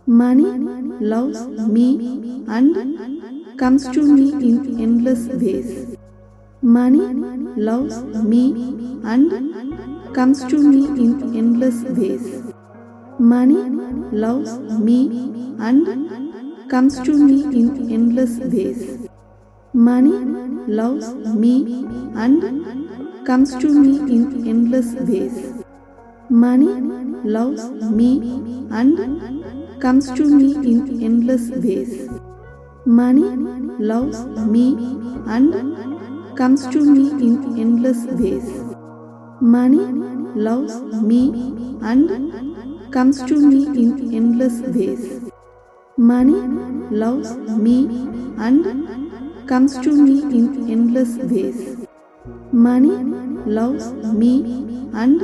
Money loves me and comes to me in endless ways. Money loves me and comes to me in endless ways. Money loves me and comes to me in endless ways. Money loves me and comes to me in endless ways. Money loves me and comes to me in endless ways. Money loves me and comes to me in endless ways. Money loves me and comes to me in endless ways. Money loves me and comes to me in endless ways. Money loves me and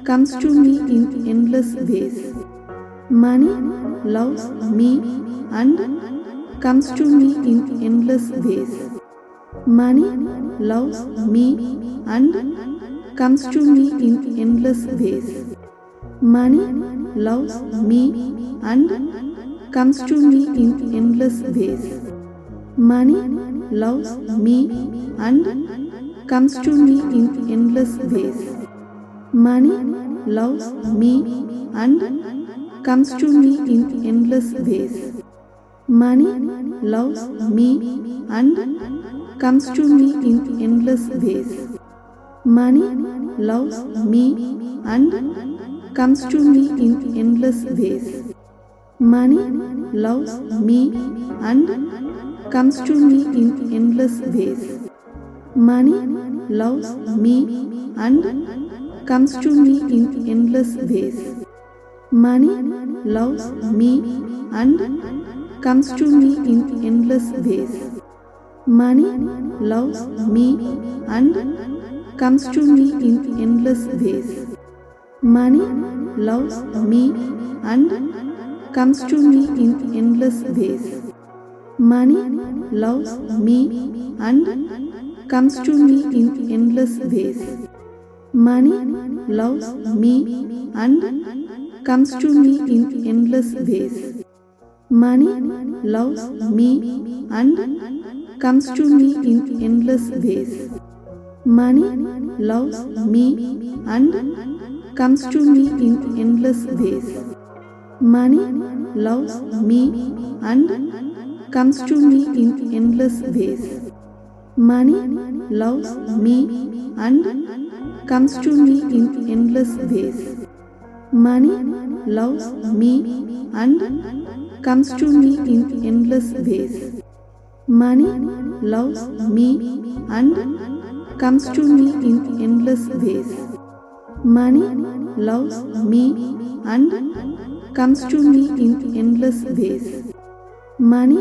comes to me in endless ways. Money loves me and comes to me in endless ways. Money loves me and comes to me in endless ways. Money loves me and comes to me in endless ways. Money loves me and comes to me in endless ways. Money loves me and comes to me in endless ways. Money loves me and comes to me in endless ways. Money loves me and comes to me in endless ways. Money loves me and comes to me in endless ways. Money loves me and comes to me in endless ways. Money loves me and comes to me in endless ways. Money loves me and comes to me in endless ways. Money loves me and comes to me in endless ways. Money loves me and comes to me in endless ways. Money loves me and comes to me in endless ways. Money loves me and comes to me in endless ways. Money loves me and comes to me in endless ways. Money loves me and comes to me in endless ways. Money loves me and comes to me in endless ways. Money loves me and comes to me in endless ways. Money loves me and comes to me in endless ways. Money loves me and comes to me in endless ways. Money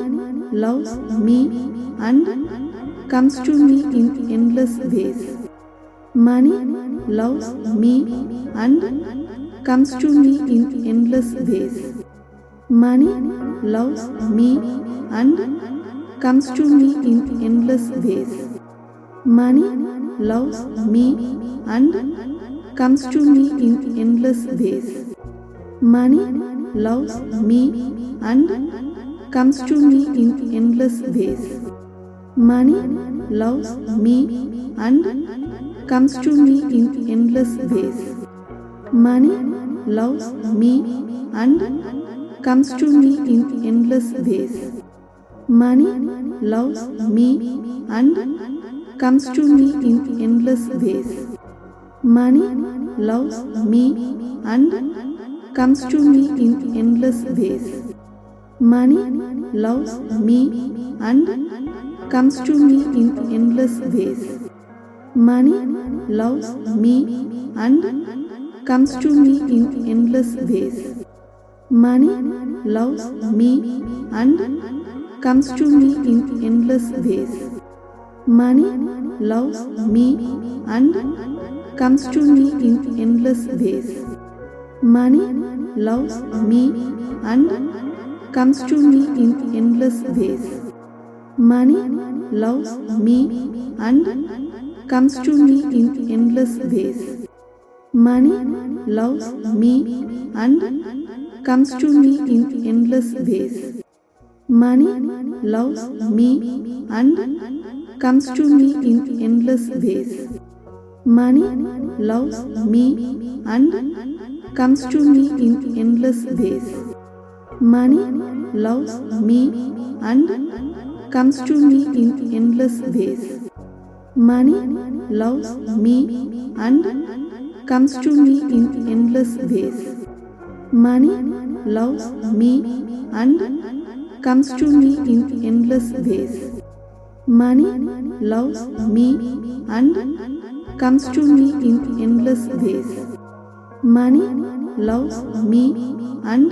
loves me and comes to me in endless ways. Money loves me and comes to me in endless ways. Money loves me and comes to me in endless ways. Money loves me and comes to me in endless ways. Money loves me and comes to me in endless ways. Money loves me and comes to me in endless ways. Money loves me and comes to me in endless ways. Money loves me and comes to me in endless ways. Money loves me and comes to me in endless ways. Money loves me and comes to me in endless ways. Money loves me and comes to me in endless ways. Money loves me and comes to me in endless ways. Money loves me and comes to me in endless ways. Money loves me and comes to me in endless ways. Money loves me and comes to me in endless ways. Money loves me and comes to me in endless ways. Money loves me and comes to me in endless ways. Money loves me and comes to me in endless ways. Money loves me and comes to me in endless ways. Money loves me and comes to me in endless ways. Money loves me and comes to me in endless ways. Money loves me and comes to me in endless ways. Money loves me and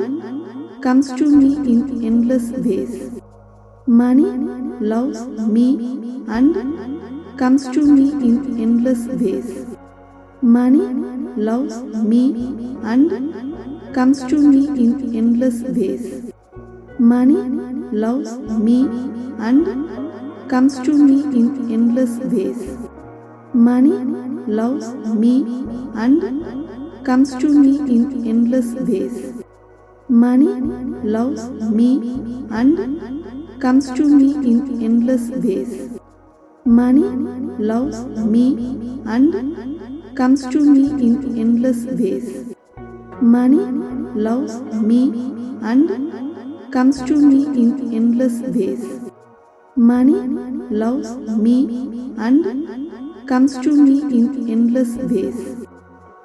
comes to me in endless ways. Money loves me and comes to me in endless ways. Money loves me and comes to me in endless ways. Money loves me and comes to me in endless ways. Money loves me and comes to me in endless ways. Money loves me and comes to me in endless ways. Money loves me and comes to me in endless ways. Money loves me and comes to me in endless ways. Money loves me and comes to me in endless ways.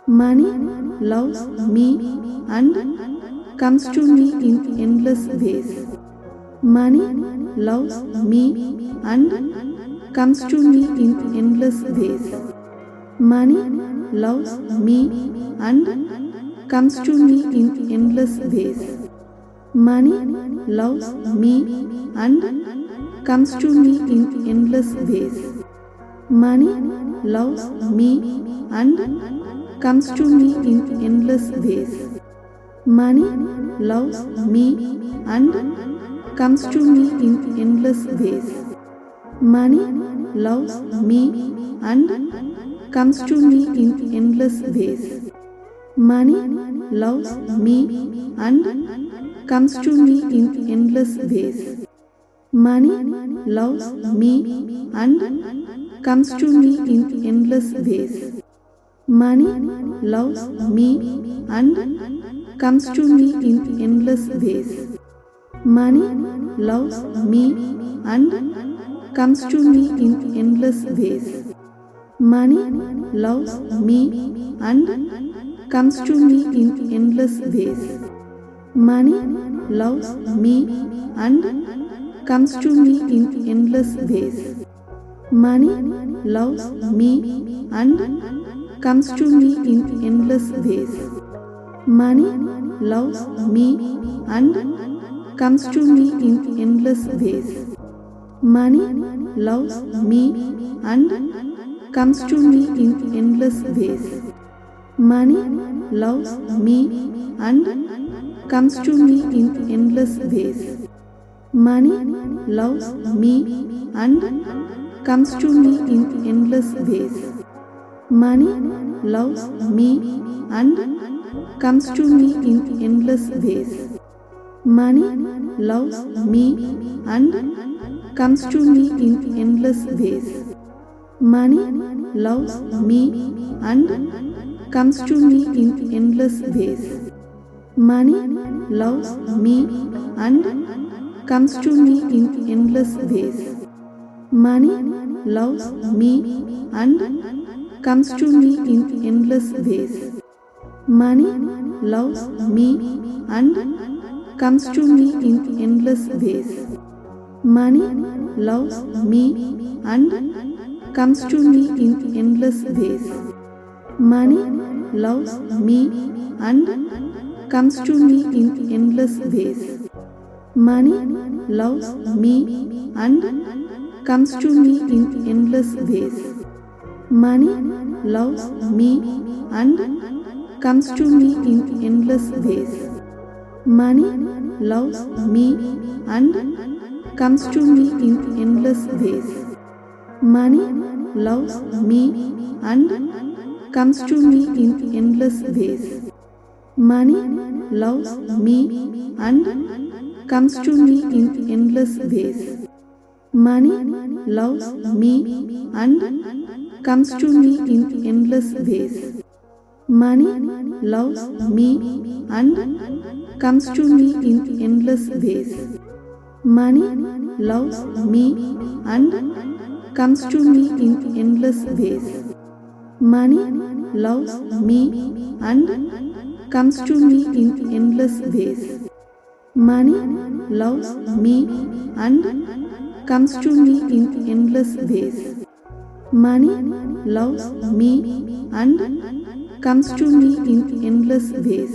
Money loves me and comes to me in endless ways. Money loves me and comes to me in endless ways. Money loves me and comes to me in endless ways. Money loves me and comes to me in endless ways. Money loves me and comes to me in endless ways. Money loves me and comes to me in endless ways. Money loves me and comes to me in endless ways. Money loves me and comes to me in endless ways. Money loves me and comes to me in endless ways. Money loves me and comes to me in endless ways. Money loves me and comes to me in endless ways. Money loves me and comes to me in endless ways. Money loves me and comes to me in endless ways. Money loves me and comes to me in endless ways. Money loves me and comes to me in endless ways. Money loves me and comes to me in endless ways. Money loves me and comes to me in endless ways. Money loves me and comes to me in endless ways. Money loves me and comes to me in endless ways. Money loves me and comes to me in endless ways. Money loves me and comes to me in endless ways. Money loves me and comes to me in endless ways. Money loves me and comes to me in endless ways. Money loves me and comes to me in endless ways. Money loves me and comes to me in endless ways. Money loves me and comes to me in endless ways. Money loves me and comes to me in endless ways. Money loves me and comes to me in endless ways. Money loves me and comes to me in endless ways. Money loves me and comes to me in endless ways. Money loves me and comes to me in endless ways. Money loves me and comes to me in endless ways. Money loves me and comes to me in endless ways. Money loves me and comes to me in endless ways. Money loves me and comes to me in endless ways. Money loves me and comes to me in endless ways. Money loves me and comes to me in endless ways.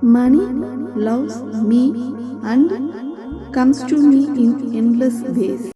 Money loves me and comes to me in endless ways.